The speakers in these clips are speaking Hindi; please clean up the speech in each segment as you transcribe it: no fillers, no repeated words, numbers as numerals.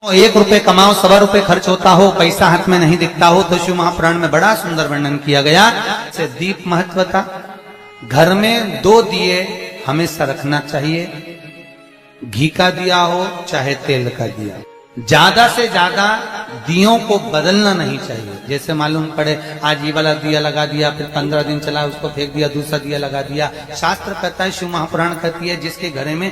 1 रुपए कमाओ, 1.25 रुपए खर्च होता हो, पैसा हाथ में नहीं दिखता हो, तो शिव महापुराण में बड़ा सुंदर वर्णन किया गया से दीप महत्व का। घर में 2 दिए हमेशा रखना चाहिए, घी का दिया हो चाहे तेल का दिया। ज्यादा से ज्यादा दियों को बदलना नहीं चाहिए। जैसे मालूम पड़े आज ये वाला दिया लगा दिया, फिर 15 दिन चला उसको फेंक दिया, दूसरा दिया लगा दिया। शास्त्र कहता है, शिव महापुराण कहती है, जिसके घर में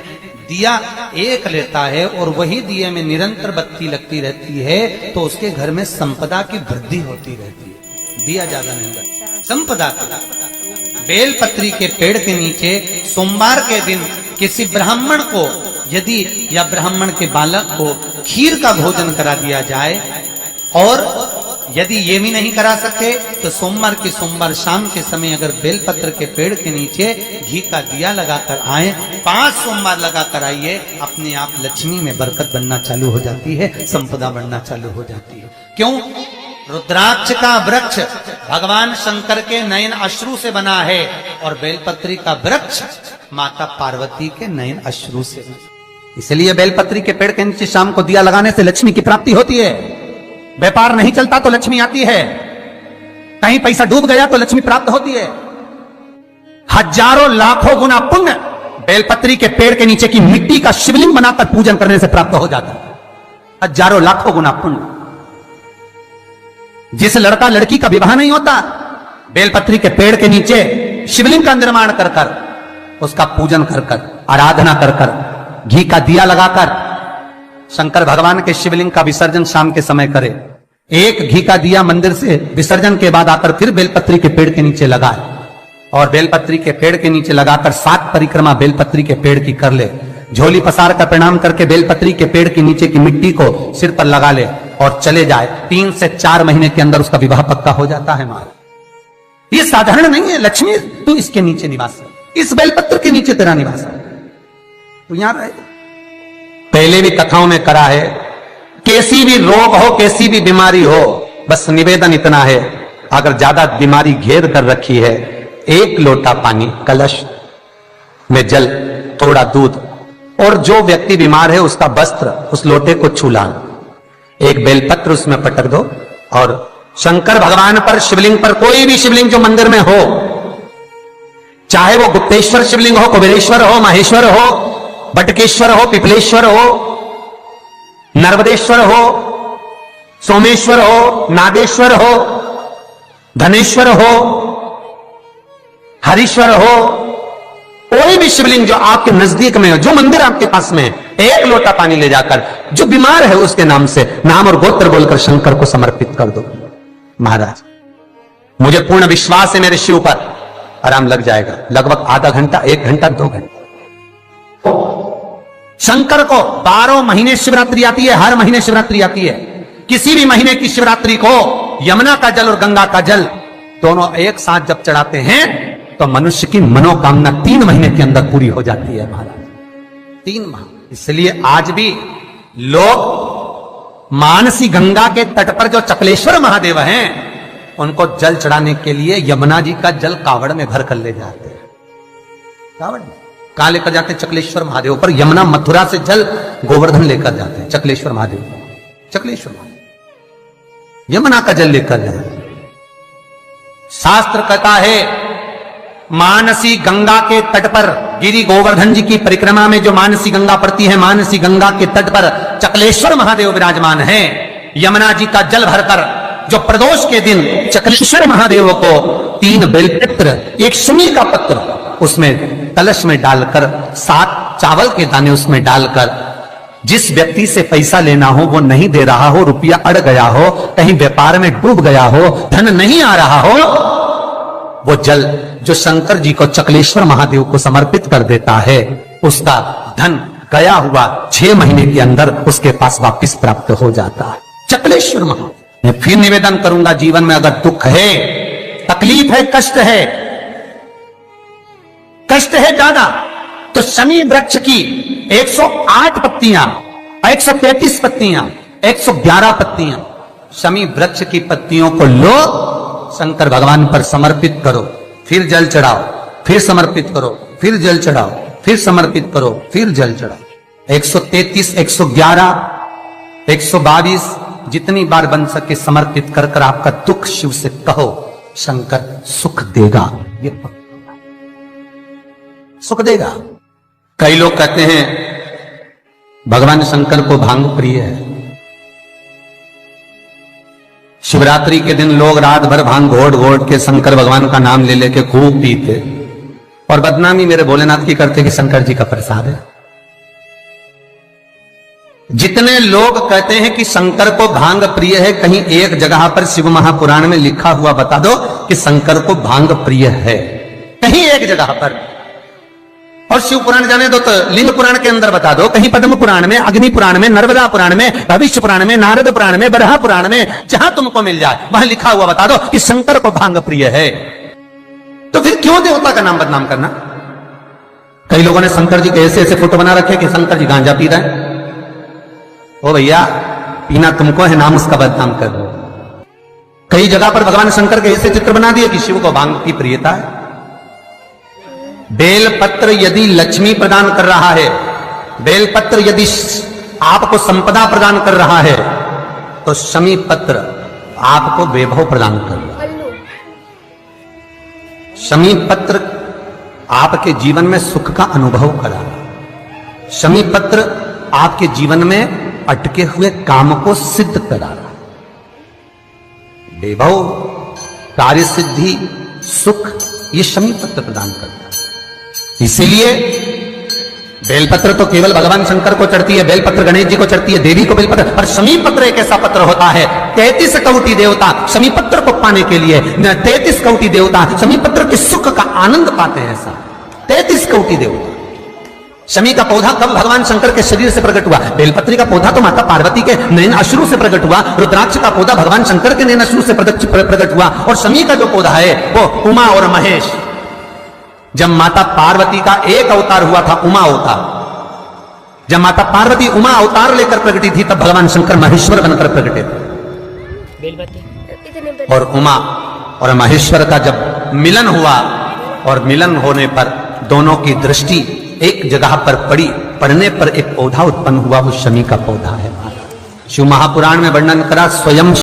दिया एक लेता है और वही दिए में निरंतर बत्ती लगती रहती है तो उसके घर में संपदा की वृद्धि होती रहती है। दिया ज्यादा नहीं लगता, संपदा की। बेलपत्री के पेड़ के नीचे सोमवार के दिन किसी ब्राह्मण को यदि या ब्राह्मण के बालक को खीर का भोजन करा दिया जाए, और यदि ये भी नहीं करा सके तो सोमवार शाम के समय अगर बेलपत्र के पेड़ के नीचे घी का दिया लगाकर आए, 5 सोमवार लगाकर आइए, अपने आप लक्ष्मी में बरकत बनना चालू हो जाती है, संपदा बनना चालू हो जाती है। क्यों? रुद्राक्ष का वृक्ष भगवान शंकर के नयन अश्रु से बना है और बेलपत्री का वृक्ष माता पार्वती के नयन अश्रु से। इसलिए बेलपत्री के पेड़ के नीचे शाम को दिया लगाने से लक्ष्मी की प्राप्ति होती है। व्यापार नहीं चलता तो लक्ष्मी आती है, कहीं पैसा डूब गया तो लक्ष्मी प्राप्त होती है। हजारों लाखों गुना पुण्य बेलपत्री के पेड़ के नीचे की मिट्टी का शिवलिंग बनाकर पूजन करने से प्राप्त हो जाता है। हजारों लाखों गुना पुण्य। जिस लड़का लड़की का विवाह नहीं होता, बेलपत्री के पेड़ के नीचे शिवलिंग का निर्माण कर कर, उसका पूजन कर कर, आराधना कर कर, घी का दिया लगाकर शंकर भगवान के शिवलिंग का विसर्जन शाम के समय करे। एक घी का दिया मंदिर से विसर्जन के बाद आकर फिर बेलपत्री के पेड़ के नीचे लगाए और बेलपत्री के पेड़ के नीचे लगाकर 7 परिक्रमा बेलपत्री के पेड़ की कर ले। झोली पसार कर प्रणाम करके बेलपत्री के पेड़ के नीचे की मिट्टी को सिर पर लगा ले और चले जाए। 3 से 4 महीने के अंदर उसका विवाह पक्का हो जाता है। मां, ये साधारण नहीं है। लक्ष्मी तू इसके नीचे निवास, इस बेलपत्र के नीचे तेरा निवास है, तो यहां रहे। पहले भी कथाओं में करा है, कैसी भी रोग हो, कैसी भी बीमारी हो, बस निवेदन इतना है, अगर ज्यादा बीमारी घेर कर रखी है, 1 लोटा पानी, कलश में जल, थोड़ा दूध, और जो व्यक्ति बीमार है उसका वस्त्र उस लोटे को छूला, एक बेलपत्र उसमें पटक दो और शंकर भगवान पर, शिवलिंग पर, कोई भी शिवलिंग जो मंदिर में हो, चाहे वो गुप्तेश्वर शिवलिंग हो, कुबेरेश्वर हो, माहेश्वर हो, बटकेश्वर हो, पिपलेश्वर हो, नर्मदेश्वर हो, सोमेश्वर हो, नागेश्वर हो, धनेश्वर हो, हरीश्वर हो, कोई भी शिवलिंग जो आपके नजदीक में हो, जो मंदिर आपके पास में, 1 लोटा पानी ले जाकर जो बीमार है उसके नाम से नाम और गोत्र बोलकर शंकर को समर्पित कर दो। महाराज, मुझे पूर्ण विश्वास है मेरे शिव पर, आराम लग जाएगा। लगभग आधा घंटा, 1 घंटा, 2 घंटे। शंकर को 12 महीने शिवरात्रि आती है, हर महीने शिवरात्रि आती है। किसी भी महीने की शिवरात्रि को यमुना का जल और गंगा का जल दोनों एक साथ जब चढ़ाते हैं तो मनुष्य की मनोकामना 3 महीने के अंदर पूरी हो जाती है। महाराज, 3 माह। इसलिए आज भी लोग मानसी गंगा के तट पर जो चकलेश्वर महादेव हैं, उनको जल चढ़ाने के लिए यमुना जी का जल कावड़ में भर कर ले जाते हैं। कावड़ में कहां लेकर जाते हैं? चकलेश्वर महादेव पर। यमुना मथुरा से जल गोवर्धन लेकर जाते हैं चकलेश्वर महादेव, चकलेश्वर महादेव यमुना का जल लेकर जाते हैं। शास्त्र कहता है, मानसी गंगा के तट पर, गिरि गोवर्धन जी की परिक्रमा में जो मानसी गंगा पड़ती है, मानसी गंगा के तट पर चकलेश्वर महादेव विराजमान है। यमुना जी का जल भरकर जो प्रदोष के दिन चकलेश्वर महादेव को 3 बेलपत्र, 1 शमी का पत्र उसमें कलश में डालकर, 7 चावल के दाने उसमें डालकर, जिस व्यक्ति से पैसा लेना हो वो नहीं दे रहा हो, रुपया अड़ गया हो, कहीं व्यापार में डूब गया हो, धन नहीं आ रहा हो, वो जल जो शंकर जी को, चकलेश्वर महादेव को समर्पित कर देता है, उसका धन गया हुआ 6 महीने के अंदर उसके पास वापस प्राप्त हो जाता है। चकलेश्वर महादेव। मैं फिर निवेदन करूंगा, जीवन में अगर दुख है, तकलीफ है, कष्ट है ज्यादा, तो शमी वृक्ष की 108 पत्तियां, 133 पत्तियां, 111 पत्तियां, शमी वृक्ष की पत्तियों को लो, शंकर भगवान पर समर्पित करो, फिर जल चढ़ाओ, फिर समर्पित करो, फिर जल चढ़ाओ, फिर समर्पित करो, फिर जल चढ़ाओ। 133, 111 122 जितनी बार बन सके समर्पित कर कर आपका दुख शिव से कहो, शंकर सुख देगा, ये सुख देगा। कई लोग कहते हैं भगवान शंकर को भांग प्रिय है। शिवरात्रि के दिन लोग रात भर भांग घोट घोट के शंकर भगवान का नाम ले लेके खूब पीते और बदनामी मेरे भोलेनाथ की करते कि शंकर जी का प्रसाद है। जितने लोग कहते हैं कि शंकर को भांग प्रिय है, कहीं एक जगह पर शिव महापुराण में लिखा हुआ बता दो कि शंकर को भांग प्रिय है, कहीं एक जगह पर। और शिव पुराण जाने दो तो लिंग पुराण के अंदर बता दो, कहीं पद्म पुराण में, अग्नि पुराण में, नर्मदा पुराण में, भविष्य पुराण में, नारद पुराण में, बरहा पुराण में, जहां तुमको मिल जाए वहां लिखा हुआ बता दो कि शंकर को भांग प्रिय है। तो फिर क्यों देवता का नाम बदनाम करना? कई लोगों ने शंकर जी के ऐसे ऐसे फोटो बना रखे कि शंकर जी गांजा पी रहे हैं। ओ भैया, पीना तुमको है, नाम उसका बदनाम कर दो। कई जगह पर भगवान शंकर के ऐसे चित्र बना दिए कि शिव को भांग की प्रियता है। बेलपत्र यदि लक्ष्मी प्रदान कर रहा है, बेलपत्र यदि आपको संपदा प्रदान कर रहा है, तो शमी पत्र आपको वैभव प्रदान कर रहा है। शमी पत्र आपके जीवन में सुख का अनुभव करा, शमी पत्र आपके जीवन में अटके हुए काम को सिद्ध करा रहा। वैभव, कार्य सिद्धि, सुख, ये शमी पत्र प्रदान करता है। इसीलिए बेलपत्र तो केवल भगवान शंकर को चढ़ती है, बेलपत्र गणेश जी को चढ़ती है, देवी को बेलपत्र, और शमी पत्र एक ऐसा पत्र होता है, 33 कोटि देवता शमी पत्र को पाने के लिए, 33 कोटि देवता शमी पत्र के सुख का आनंद पाते हैं। ऐसा 33 कोटि देवता। शमी का पौधा कब भगवान शंकर के शरीर से प्रकट हुआ? बेलपत्री का पौधा तो माता पार्वती के नैन अश्रु से प्रकट हुआ, रुद्राक्ष का पौधा भगवान शंकर के नैन अश्रु से प्रकट हुआ, और शमी का जो पौधा है वो उमा और महेश। जब माता पार्वती का एक अवतार हुआ था, उमा अवतार, जब माता पार्वती उमा अवतार लेकर प्रकटी थी, तब भगवान शंकर महेश्वर बनकर प्रकटे थे। और उमा और महेश्वर का जब मिलन हुआ, और मिलन होने पर दोनों की दृष्टि एक जगह पर पड़ी, पड़ने पर एक पौधा उत्पन्न हुआ, वो शमी का पौधा है। शिव महापुराण में वर्णन करा, स्वयं